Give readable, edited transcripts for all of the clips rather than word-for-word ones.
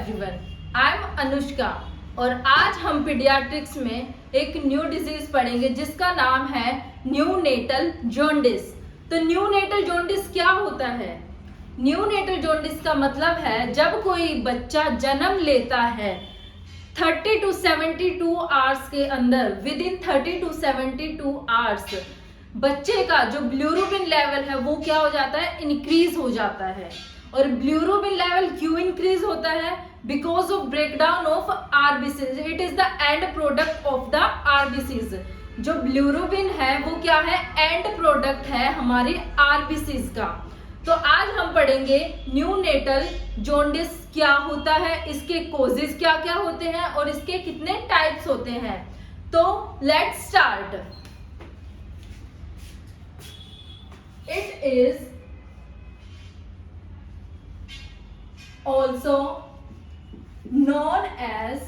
Everyone, I am Anushka और आज हम पीडियाट्रिक्स में एक न्यू डिजीज पढ़ेंगे जिसका नाम है न्यूनेटल जॉन्डिस। तो न्यूनेटल जॉन्डिस क्या होता है? न्यूनेटल जॉन्डिस का मतलब है जब कोई बच्चा जन्म लेता है 30 to 72 आवर्स के अंदर, विद इन 30 to 72 आवर्स बच्चे का जो बिलिरुबिन लेवल है वो क्या हो जाता है, इंक्रीज हो जाता है। और बिलिरुबिन लेवल क्यों इंक्रीज होता है? Because of breakdown of RBCs. It is the end product of the RBCs. जो बिलिरुबिन है वो क्या है, एंड प्रोडक्ट है हमारी आरबीसीज का। तो आज हम पढ़ेंगे न्यूनेटल जॉन्डिस क्या होता है, इसके कॉजेज क्या क्या होते हैं और इसके कितने टाइप्स होते हैं। तो let's start. It is also known as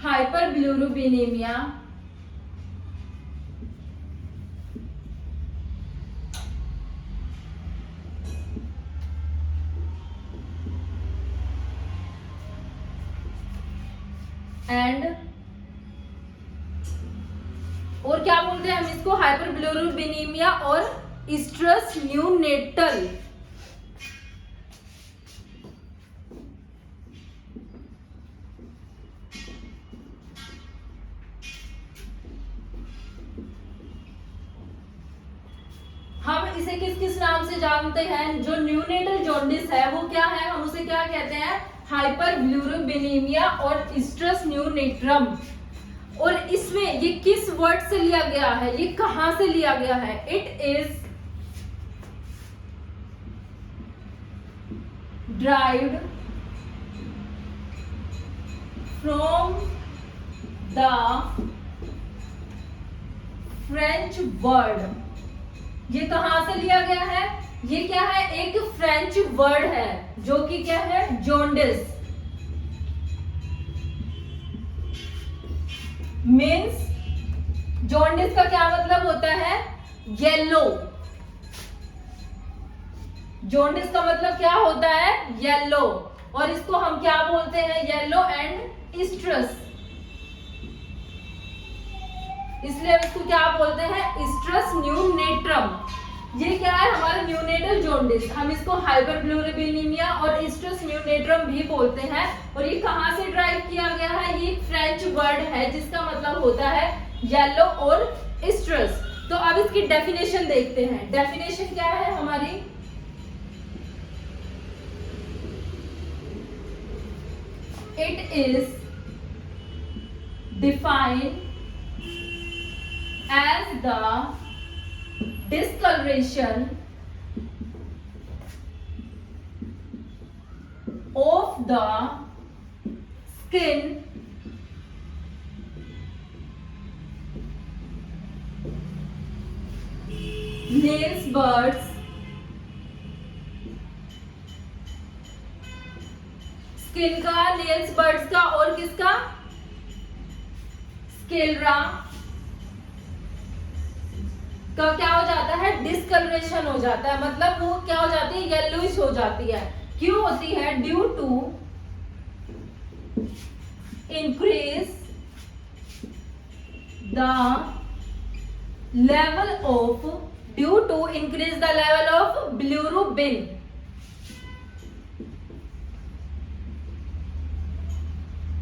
hyperbilirubinemia and और क्या बोलते हैं हम इसको, हाइपरबिलिरुबिनेमिया और स्ट्रेस न्यूनेटल। हम इसे किस किस नाम से जानते हैं? जो न्यूनेटल जॉन्डिस है वो क्या है, हम उसे क्या कहते हैं, हाइपरबिलिरुबिनेमिया और स्ट्रेस न्यूनेट्रम। और इसमें ये किस वर्ड से लिया गया है, ये कहां से लिया गया है? It is derived from the French word. ये कहां से लिया गया है? ये क्या है, एक फ्रेंच वर्ड है जो कि क्या है, जॉन्डिस मीन्स। जॉन्डिस का क्या मतलब होता है, येलो। जॉन्डिस का मतलब क्या होता है, येलो। और इसको हम क्या बोलते हैं, येलो एंड स्ट्रेस। इसलिए हम इसको क्या बोलते हैं, स्ट्रेस न्यूनेट्रम। ये क्या है, हमारा न्यूनेटल जॉन्डिस। हम इसको हाइपरबिलिरुबिनेमिया और स्ट्रेस न्यूनेट्रम भी बोलते हैं। और ये कहां से ड्राइव किया गया है? ये फ्रेंच वर्ड है जिसका मतलब होता है येलो और स्ट्रेस। तो अब इसकी डेफिनेशन देखते हैं। डेफिनेशन क्या है हमारी? It is defined as the discoloration of the skin nails buds skin का, नेल्स बर्ड्स का और किसका, स्केलरा का क्या हो जाता है, डिस्कलरेशन हो जाता है। मतलब वो क्या हो जाती है, येलोइश हो जाती है। क्यों होती है? Due to increase the level of, due to increase the level of bilirubin.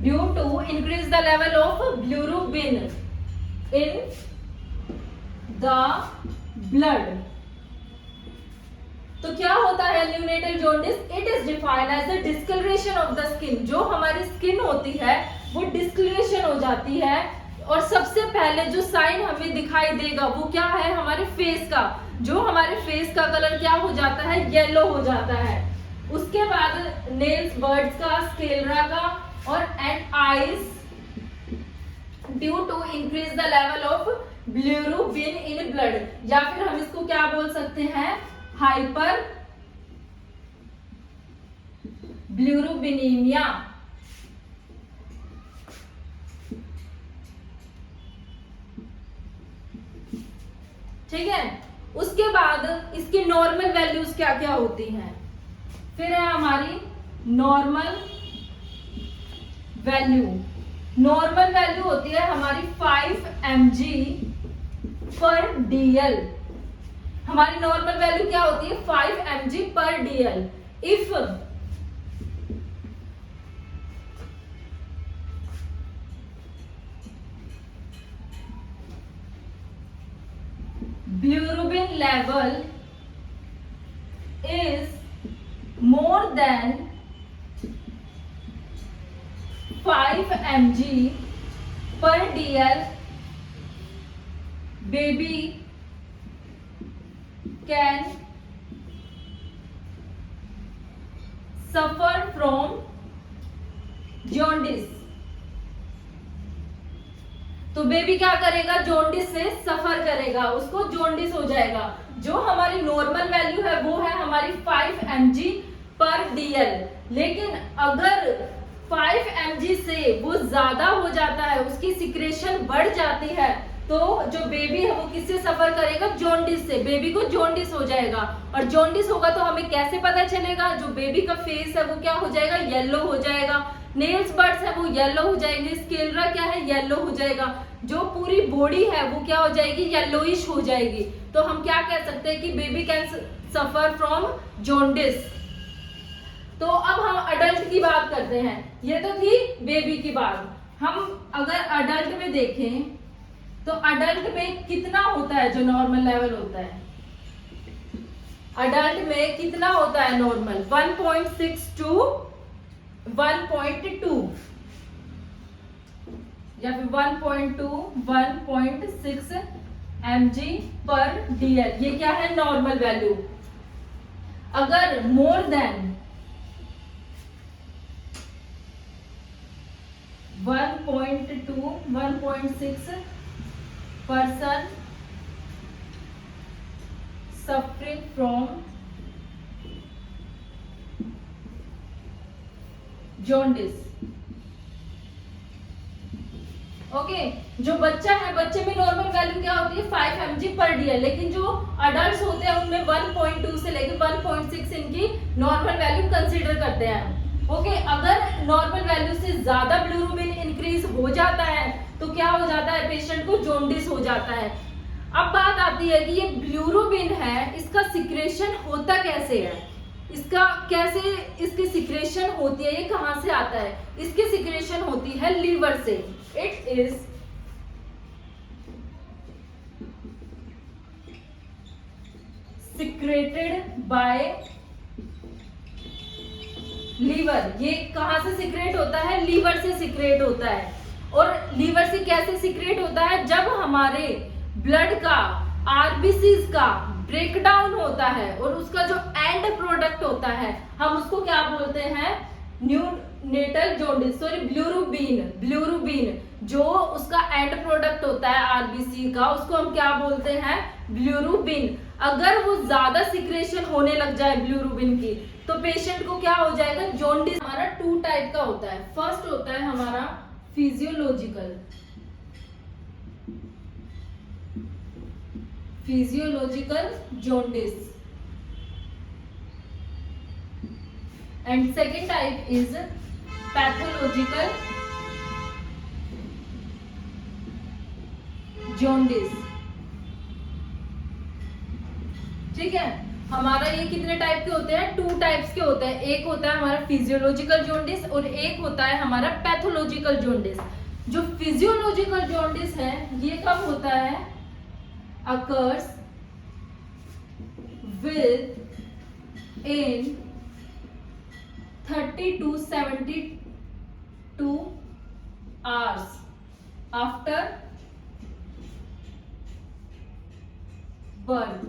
Due to increase the level of bilirubin in the blood. तो क्या होता है neonatal jaundice? It is defined as the discolouration of the skin. जो हमारी skin होती है वो discolouration हो जाती है। और सबसे पहले जो साइन हमें दिखाई देगा वो क्या है, हमारे फेस का। जो हमारे फेस का कलर क्या हो जाता है, येलो हो जाता है। उसके बाद नेल्स बर्ड्स का, स्केलरा का और and eyes due to increase the level of bilirubin in blood. या फिर हम इसको क्या बोल सकते हैं, हाइपर बिलिरुबिनेमिया। ठीक है। उसके बाद इसकी नॉर्मल वैल्यूज क्या क्या होती हैं। फिर है हमारी नॉर्मल वैल्यू। नॉर्मल वैल्यू होती है हमारी 5 mg/dl। हमारी नॉर्मल वैल्यू क्या होती है 5 mg/dl। If bilirubin level is more than 5 mg/dl, baby can suffer from jaundice। तो बेबी क्या करेगा, जॉन्डिस से सफर करेगा, उसको जॉन्डिस हो जाएगा। जो हमारी नॉर्मल वैल्यू है वो है हमारी 5 mg/dl, लेकिन अगर 5 mg से वो ज्यादा हो जाता है, उसकी सिक्रेशन बढ़ जाती है, तो जो बेबी है वो किससे सफर करेगा, जॉन्डिस से। बेबी को जॉन्डिस हो जाएगा। और जॉन्डिस होगा तो हमें कैसे पता चलेगा, जो बेबी का फेस है वो क्या हो जाएगा, येलो हो जाएगा। नेल्स बर्ड्स है वो येलो हो जाएंगे। स्केलरा क्या है, येलो हो जाएगा। जो पूरी बॉडी है वो क्या हो जाएगी, येलोइश हो जाएगी। तो हम क्या कह सकते हैं कि baby can suffer from jaundice. तो अब हम अडल्ट की बात करते हैं। ये तो थी बेबी की बात। हम अगर अडल्ट में देखें तो अडल्ट में कितना होता है जो नॉर्मल लेवल होता है, अडल्ट में कितना होता है नॉर्मल, 1.6 to 1.2 या फिर 1.2 1.6 mg/dl। ये क्या है, नॉर्मल वैल्यू। अगर more than 1.2 1.6 person suffering from jaundice। Okay, जो बच्चा है, बच्चे में नॉर्मल वैल्यू क्या होती है 5 mg/dl, लेकिन जो अडल्ट होते हैं उनमें 1.2 से लेकर 1.6 इनकी नॉर्मल वैल्यू कंसीडर करते हैं। ओके, अगर नॉर्मल वैल्यू से ज्यादा बिलिरुबिन इंक्रीज हो जाता है तो क्या हो जाता है, पेशेंट को जॉन्डिस हो जाता है। अब बात आती है कि ये बिलिरुबिन है, इसका सिक्रेशन होता कैसे है, इसका कैसे इसकी सिक्रेशन होती है, ये कहां से आता है। इसकी सिक्रेशन होती है लीवर से। It is secreted by liver. ये कहां से सिक्रेट होता है, लीवर से सिक्रेट होता है। और लीवर से कैसे सिक्रेट होता है, जब हमारे ब्लड का आरबीसीज का ब्रेकडाउन होता है और उसका जो एंड प्रोडक्ट होता है हम उसको क्या बोलते हैं, न्यूनेटल जॉन्डिस, सॉरी बिलिरुबिन जो उसका एंड प्रोडक्ट होता है आरबीसी का, उसको हम क्या बोलते हैं, बिलिरुबिन। अगर वो ज्यादा सिक्रेशन होने लग जाए बिलिरुबिन की तो पेशेंट को क्या हो जाएगा, जॉन्डिस। हमारा 2 टाइप का होता है। फर्स्ट होता है हमारा physiological jaundice and second type is pathological jaundice. ठीक है, हमारा ये कितने टाइप के होते हैं, 2 टाइप्स के होते हैं। एक होता है हमारा फिजियोलॉजिकल जॉन्डिस और एक होता है हमारा पैथोलॉजिकल जॉन्डिस। जो फिजियोलॉजिकल जॉन्डिस है ये कब होता है, occurs within 30 to 72 hours after birth।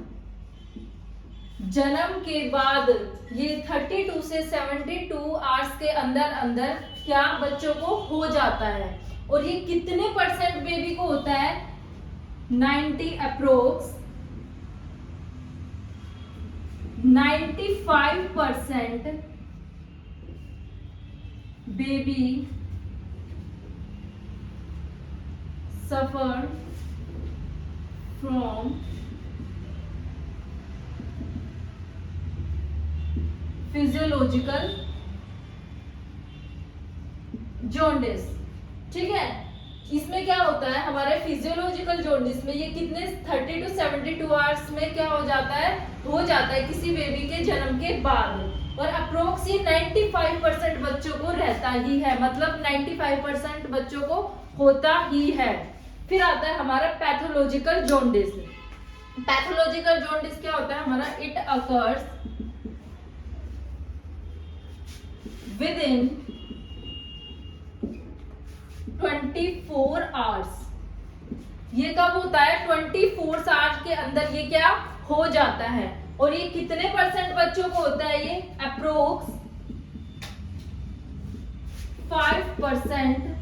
जन्म के बाद ये 32 से 72 आवर्स के अंदर अंदर क्या बच्चों को हो जाता है। और ये कितने % बेबी को होता है, 90 approx 95% baby suffer from physiological jaundice. ठीक है, इसमें क्या होता है हमारे फिजियोलॉजिकल जॉन्डिस में, ये कितने 30 to 72 आवर्स में क्या हो जाता है किसी बेबी के जन्म के बाद, और अप्रोक्स ये 95% बच्चों को रहता ही है, मतलब 95% बच्चों को होता ही है। फिर आता है हमारा पैथोलॉजिकल जॉन्डिस। पैथोलॉजिकल जॉन्डिस क्या होता है हमारा, it occurs with in 24 hours. ये कब होता है, 24 आवर्स के अंदर ये क्या हो जाता है। और ये कितने % बच्चों को होता है, ये अप्रोक्स 5%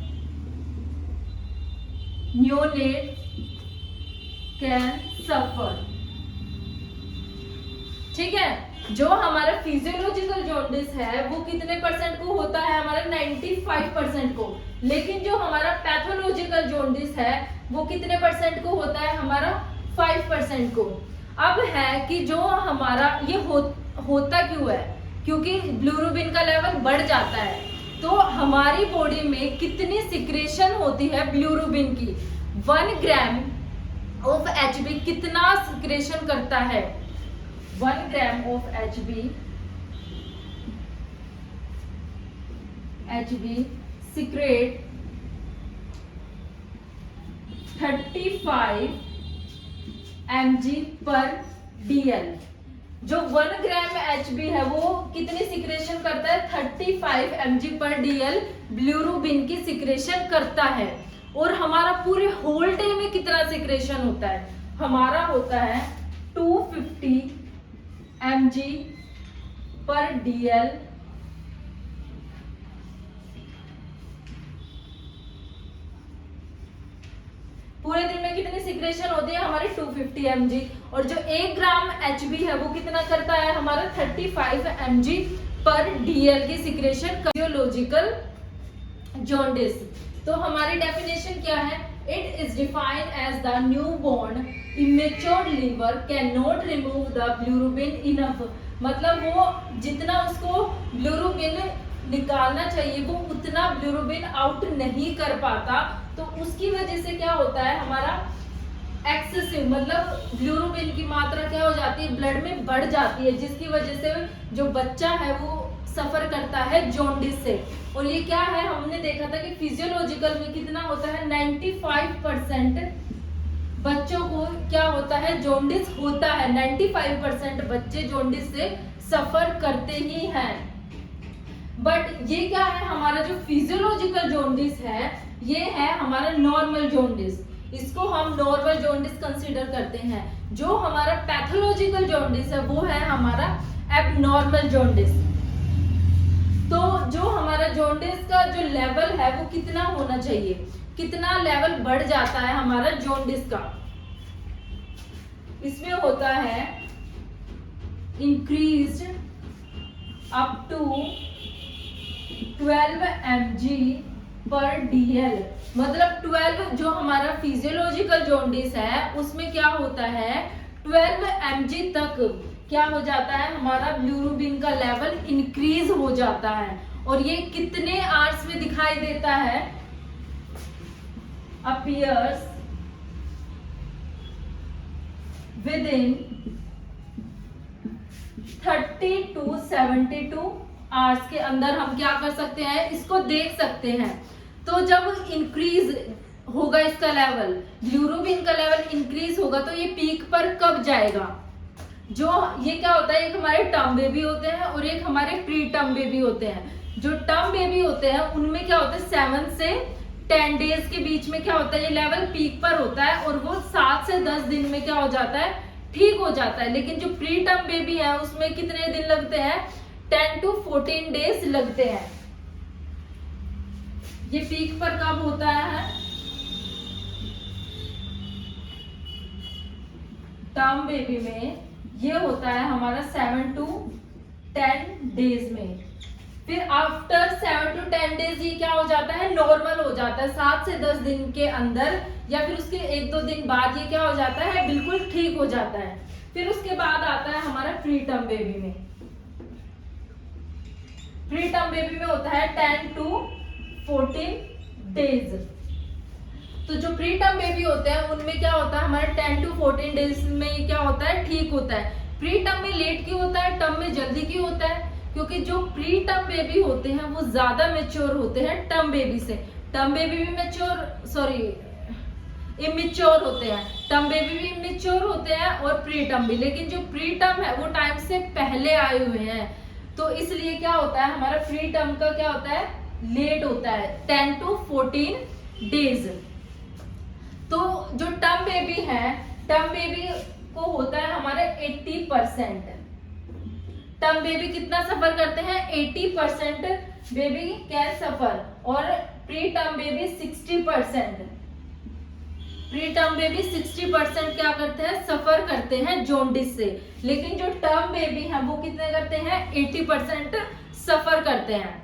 न्यूनेट कैन सफर। ठीक है, जो हमारा फिजियोलॉजिकल जॉन्डिस है वो कितने % को होता है हमारा, 95% को। लेकिन जो हमारा पैथोलॉजिकल जॉन्डिस है वो कितने % को होता है हमारा, 5% को। अब है कि जो हमारा ये होता क्यों है, क्योंकि बिलिरुबिन का लेवल बढ़ जाता है। तो हमारी बॉडी में कितनी सिक्रेशन होती है बिलिरुबिन की, 1 ग्राम ऑफ HB कितना सिक्रेशन करता है, 1 gram of HB secrete 35 mg पर DL। जो 1 ग्राम HB है वो कितनी सिक्रेशन करता है, 35 mg पर DL बिलिरुबिन की सिक्रेशन करता है। और हमारा पूरे होल डे में कितना सिक्रेशन होता है, हमारा होता है 250 mg पर DL पूरे दिन में कितनी सिक्रेशन होती है हमारी 250 mg। और जो 1 ग्राम HB है वो कितना करता है हमारा 35 mg पर DL की सिक्रेशन। फिजियोलॉजिकल जॉन्डिस, तो हमारी डेफिनेशन क्या है, it is defined as the newborn immature liver can not remove the bilirubin enough. मतलब वो जितना उसको बिलिरुबिन निकालना चाहिए वो उतना बिलिरुबिन आउट नहीं कर पाता। तो उसकी वजह से क्या होता है हमारा एक्सेसिव, मतलब बिलिरुबिन की मात्रा क्या हो जाती है ब्लड में बढ़ जाती है, जिसकी वजह से जो बच्चा है वो सफर करता है जॉन्डिस से। और ये क्या है, हमने देखा था कि फिजियोलॉजिकल में कितना होता है, 95% बच्चों को क्या होता है, जॉन्डिस होता है। 95% बच्चे जॉन्डिस से सफर करते ही हैं। बट ये क्या है, हमारा जो फिजियोलॉजिकल जॉन्डिस है ये है हमारा नॉर्मल जॉन्डिस, इसको हम नॉर्मल जॉन्डिस कंसीडर करते हैं। जो हमारा पैथोलॉजिकल जॉन्डिस है वो है हमारा एबनॉर्मल जॉन्डिस। तो जो हमारा जॉन्डिस का जो लेवल है वो कितना होना चाहिए, कितना लेवल बढ़ जाता है हमारा जॉन्डिस का, इसमें होता है इंक्रीज्ड अप टू 12 mg पर DL। मतलब 12 जो हमारा फिजियोलॉजिकल जॉन्डिस है उसमें क्या होता है 12 mg तक क्या हो जाता है हमारा बिलिरुबिन का लेवल इंक्रीज हो जाता है। और ये कितने आवर्स में दिखाई देता है, appears with in 30 to 72 hours के अंदर हम क्या कर सकते हैं, इसको देख सकते हैं। तो जब इंक्रीज होगा इसका लेवल, बिलिरुबिन का लेवल इंक्रीज होगा तो ये पीक पर कब जाएगा। जो ये क्या होता है, एक हमारे टर्म बेबी होते हैं और एक हमारे प्री टर्म बेबी होते हैं। जो टर्म बेबी होते हैं उनमें क्या होता है 7 से 10 डेज के बीच में क्या होता है ये लेवल पीक पर होता है और वो 7 से 10 दिन में क्या हो जाता है, ठीक हो जाता है। लेकिन जो प्री टर्म बेबी है उसमें कितने दिन लगते हैं, 10 to 14 डेज लगते हैं। ये पीक पर कब होता है, टर्म बेबी में ये होता है हमारा 7 to 10 डेज में। फिर आफ्टर 7 to 10 डेज ये क्या हो जाता है, नॉर्मल हो जाता है। 7 से 10 दिन के अंदर या फिर उसके 1-2 दिन बाद ये क्या हो जाता है, बिल्कुल ठीक हो जाता है। फिर उसके बाद आता है हमारा प्री टर्म बेबी में। प्री टर्म बेबी में होता है 10 to 14 डेज। तो जो प्री टर्म बेबी होते हैं उनमें क्या होता है, हमारे 10 to 14 डेज में ये क्या होता है, ठीक होता है। प्री टर्म में लेट क्यों होता है, टर्म में जल्दी क्यों होता है? क्योंकि जो प्री टर्म बेबी होते हैं वो ज्यादा मेच्योर होते हैं टर्म बेबी से। टर्म बेबी भी इमेच्योर होते हैं, टर्म बेबी भी इमेच्योर होते हैं और प्री टर्म भी। लेकिन जो प्री टर्म है वो टाइम से पहले आए हुए हैं, तो इसलिए क्या होता है, हमारा प्री टर्म का क्या होता है, लेट होता है 10 to 14 डेज। तो जो टर्म बेबी है, टर्म बेबी को होता है हमारे 80%। टर्म बेबी कितना सफर करते हैं, 80% बेबी कैन सफर, और pre term baby 60%। Pre term baby 60% क्या करते हैं, सफर करते हैं जॉन्डिस से। लेकिन जो टर्म बेबी है वो कितने करते हैं, 80% सफर करते हैं।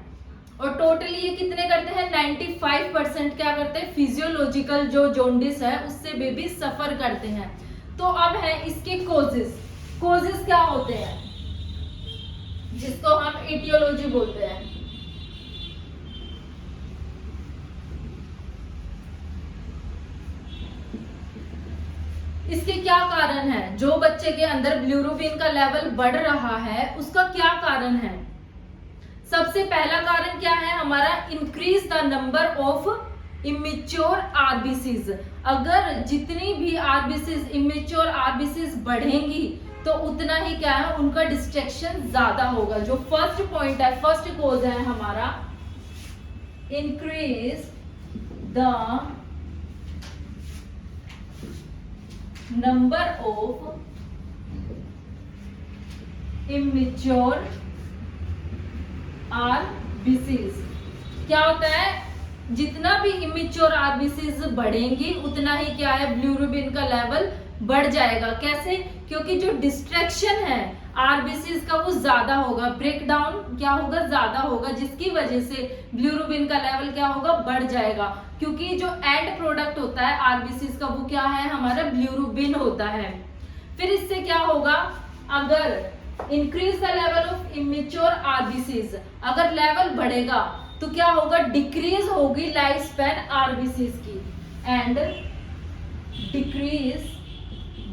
और टोटली ये कितने करते हैं, 95% क्या करते हैं, फिजियोलॉजिकल जो जॉन्डिस है उससे बेबी सफर करते हैं। तो अब है इसके कोजेस क्या होते हैं, जिसको हम एटियोलॉजी बोलते हैं। इसके क्या कारण है, जो बच्चे के अंदर बिलिरुबिन का लेवल बढ़ रहा है उसका क्या कारण है? सबसे पहला कारण क्या है हमारा, increase the number of immature RBCs. अगर जितनी भी आरबीसीज, इमेच्योर आरबीसीज बढ़ेंगी तो उतना ही क्या है, उनका डिस्ट्रैक्शन ज्यादा होगा। जो फर्स्ट पॉइंट है, फर्स्ट कोज है हमारा, increase the number of immature RBCs. क्या होता है, जितना भी इमेच्योर आरबीसीज बढ़ेंगी उतना ही क्या है, बिलिरुबिन का लेवल बढ़ जाएगा। कैसे? क्योंकि जो डिस्ट्रैक्शन है आरबीसीज का वो ज्यादा होगा, ब्रेक डाउन क्या होगा, ज्यादा होगा, जिसकी वजह से बिलिरुबिन का लेवल क्या होगा, बढ़ जाएगा। क्योंकि जो एंड प्रोडक्ट होता है आरबीसीज का वो क्या है, हमारा बिलिरुबिन होता है। फिर इससे क्या होगा, अगर increase the level of immature RBCs, अगर लेवल बढ़ेगा तो क्या होगा, डिक्रीज होगी लाइफ स्पैन आरबीसीज की, and decrease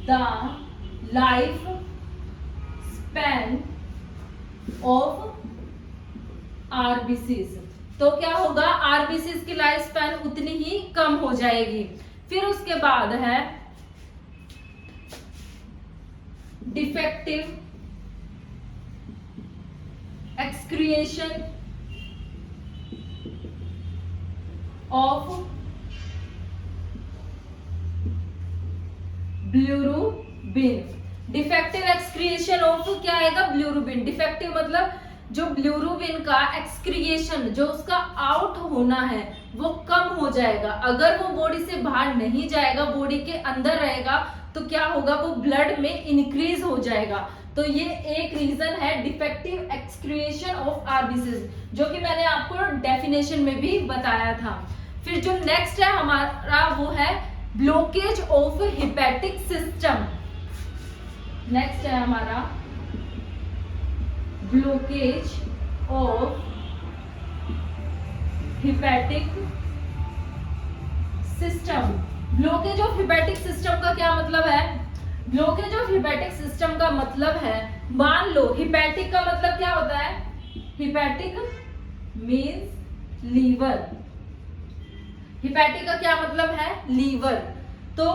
the life span of RBCs. तो क्या होगा, आरबीसीज की लाइफ स्पैन उतनी ही कम हो जाएगी। फिर उसके बाद है defective excretion of bilirubin. Defective excretion of क्या आएगा, बिलिरुबिन। डिफेक्टिव मतलब जो बिलिरुबिन का एक्सक्रिएशन, जो उसका आउट होना है वो कम हो जाएगा। अगर वो बॉडी से बाहर नहीं जाएगा, बॉडी के अंदर रहेगा, तो क्या होगा, वो ब्लड में इंक्रीज हो जाएगा। तो ये एक रीजन है डिफेक्टिव एक्सक्रिएशन ऑफ आरबीसीज, जो कि मैंने आपको डेफिनेशन में भी बताया था। फिर जो नेक्स्ट है हमारा वो है blockage of hepatic system. Next है हमारा blockage of hepatic system. Blockage of hepatic system का क्या मतलब है, ब्लॉकेज ऑफ हिपैटिक सिस्टम का मतलब है, मान लो हिपैटिक का मतलब क्या होता है, हिपैटिक मींस लीवर। हिपैटिक का क्या मतलब है, लीवर। तो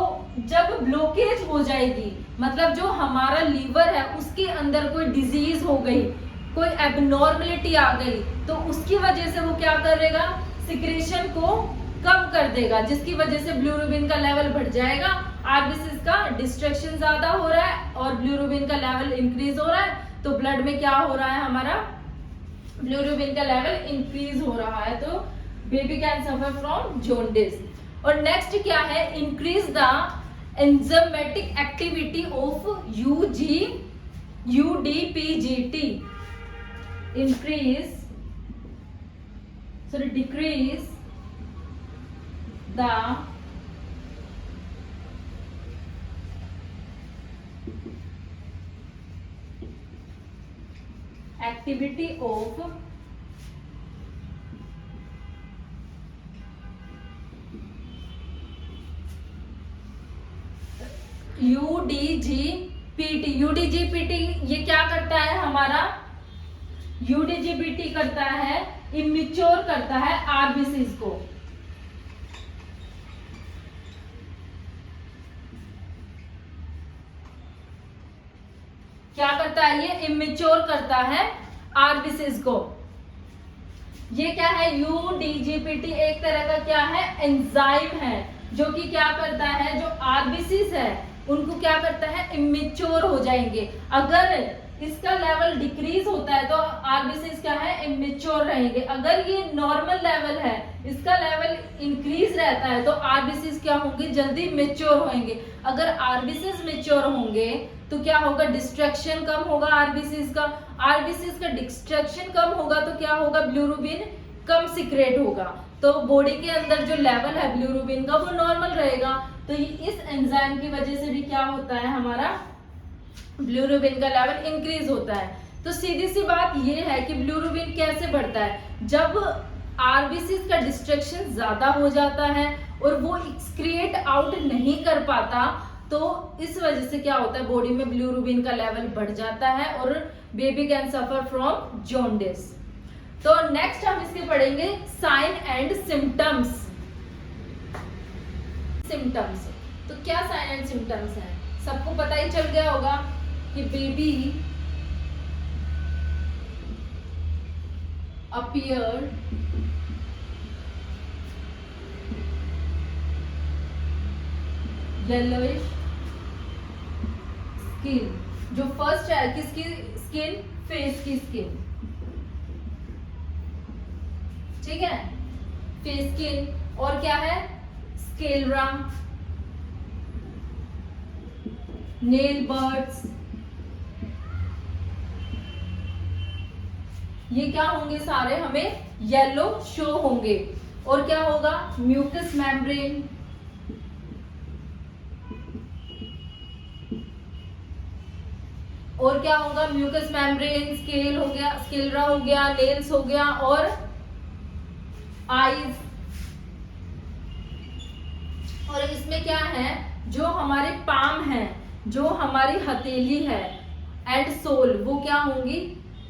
जब ब्लॉकेज हो जाएगी, मतलब जो हमारा लीवर है उसके अंदर कोई डिजीज हो गई, कोई एबनॉर्मलिटी आ गई, तो उसकी वजह से वो क्या करेगा, सिक्रेशन को कम कर देगा, जिसकी वजह से बिलिरुबिन का लेवल बढ़ जाएगा। आरबीसीज का डिस्ट्रैक्शन ज्यादा हो रहा है और बिलिरुबिन का लेवल इंक्रीज हो रहा है, तो ब्लड में क्या हो रहा है, हमारा बिलिरुबिन का लेवल इंक्रीज हो रहा है, तो baby can suffer from jaundice. और नेक्स्ट क्या है, increase the enzymatic activity of UDPGT. Decrease the activity of UDGPT. UDGPT ये क्या करता है हमारा? यूडीजीपीटी करता है, इमेच्योर करता है आरबीसीज को। क्या करता है ये? इमेच्योर करता है आरबीसीज को। ये क्या है? यूडीजीपीटी एक तरह का क्या है? एंजाइम है, जो कि क्या करता है, जो आरबीसीज है उनको क्या करता है? इमेच्योर हो जाएंगे। अगर इसका लेवल डिक्रीज होता है तो आरबीसीज क्या है? इमेच्योर रहेंगे। अगर ये नॉर्मल लेवल है, इसका लेवल इंक्रीज रहता है तो आरबीसीज क्या होंगे? जल्दी मेच्योर होंगे। अगर आरबीसीज मेच्योर होंगे तो क्या होगा? डिस्ट्रक्शन कम होगा आरबीसीज का। आरबीसीज का डिस्ट्रक्शन कम होगा तो क्या होगा? बिलिरुबिन कम सिक्रेट होगा, तो बॉडी के अंदर जो लेवल है बिलिरुबिन का वो नॉर्मल रहेगा। तो इस एंजाइम की वजह से भी क्या होता है? हमारा बिलिरुबिन का लेवल इंक्रीज होता है। तो सीधी सी बात ये है कि बिलिरुबिन कैसे बढ़ता है? जब आरबीसीज का डिस्ट्रक्शन ज्यादा हो जाता है और वो एक्सक्रिएट आउट नहीं कर पाता, तो इस वजह से क्या होता है? बॉडी में बिलिरुबिन का लेवल बढ़ जाता है और baby can suffer from jaundice. तो नेक्स्ट हम इसके पढ़ेंगे साइन एंड सिम्टम्स। सिम्टम्स, तो क्या साइन एंड सिम्टम्स हैं? सबको पता ही चल गया होगा कि बेबी अपीयर येलोइश स्किन। जो फर्स्ट है किसकी स्किन? फेस की स्किन, ठीक है, फेस स्किन। और क्या है? स्केलरा, नेल बर्ड्स, ये क्या होंगे? सारे हमें येलो शो होंगे। और क्या होगा? म्यूकस मेम्ब्रेन, और क्या होगा? म्यूकस मेम्ब्रेन, स्केल हो गया, स्केलरा हो गया, नेल्स हो गया, और आईज। और इसमें क्या है? जो हमारे पाम है, जो हमारी हथेली है एंड सोल, वो क्या होंगी?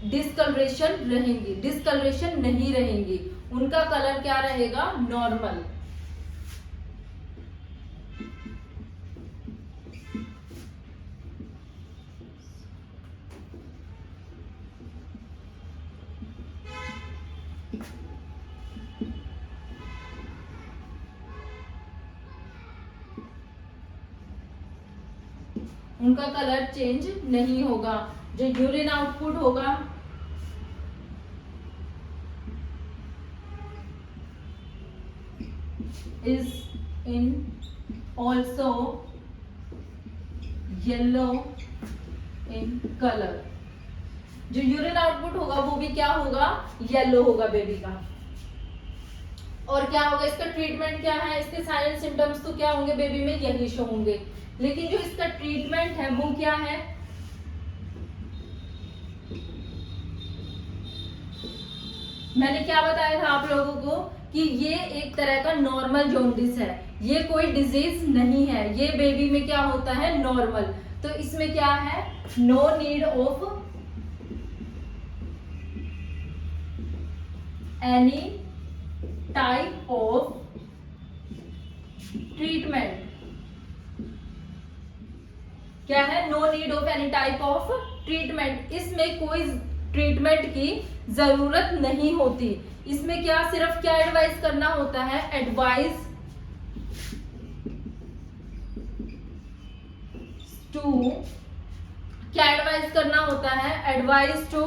डिस्कलरेशन रहेंगी, डिस्कलरेशन नहीं रहेंगी, उनका कलर क्या रहेगा? नॉर्मल। उनका कलर चेंज नहीं होगा। जो यूरिन आउटपुट होगा is in also yellow in colour. जो यूरिन आउटपुट होगा वो भी क्या होगा? येलो होगा बेबी का। और क्या होगा? इसका ट्रीटमेंट क्या है? इसके साइलेंट सिम्टम्स तो क्या होंगे बेबी में? यही शो होंगे, लेकिन जो इसका ट्रीटमेंट है वो क्या है? मैंने क्या बताया था आप लोगों को कि ये एक तरह का नॉर्मल जॉन्डिस है, ये कोई डिजीज नहीं है, ये बेबी में क्या होता है? नॉर्मल। तो इसमें क्या है? No need of any type of treatment. क्या है? No need of any type of treatment. इसमें कोई ट्रीटमेंट की जरूरत नहीं होती। इसमें क्या सिर्फ क्या एडवाइस करना होता है? एडवाइस टू, क्या एडवाइस करना होता है? Advice to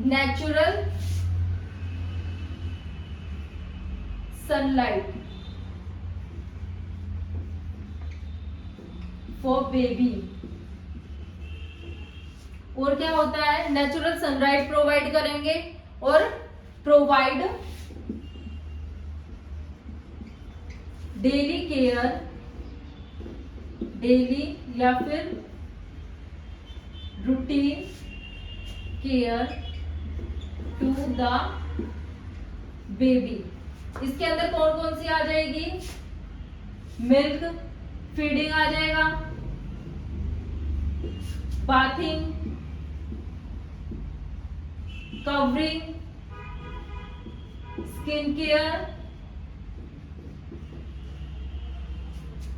natural sunlight for baby. और क्या होता है? नेचुरल सनलाइट प्रोवाइड करेंगे और प्रोवाइड डेली केयर, डेली या फिर routine care to the baby. इसके अंदर कौन कौन सी आ जाएगी? मिल्क, फीडिंग आ जाएगा, bathing, covering, skin care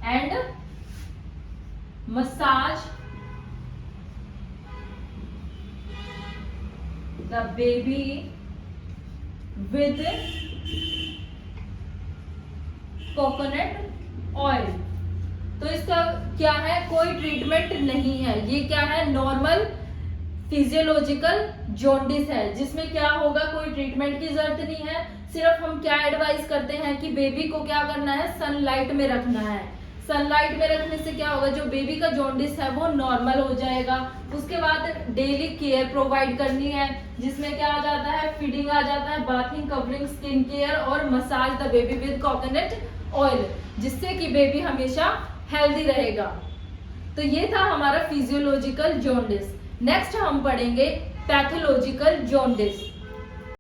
and massage the baby with coconut oil. तो इसका क्या है, कोई ट्रीटमेंट नहीं है, ये क्या है, नॉर्मल फिजियोलॉजिकल जॉन्डिस है, जिसमें क्या होगा, कोई ट्रीटमेंट की जरूरत नहीं है। सिर्फ हम क्या एडवाइस करते हैं कि बेबी को क्या करना है, सनलाइट में रखना है। सनलाइट में रखने से क्या होगा, जो बेबी का जॉन्डिस है वो नॉर्मल हो जाएगा। उसके बाद डेली केयर प्रोवाइड करनी है, जिसमें क्या आ जाता है, फीडिंग आ जाता है, बाथिंग, कवरिंग, स्किन केयर और massage the baby with coconut oil, जिससे कि बेबी हमेशा हेल्दी रहेगा। तो ये था हमारा फिजियोलॉजिकल जॉन्डिस। नेक्स्ट हम पढ़ेंगे पैथोलॉजिकल जॉन्डिस।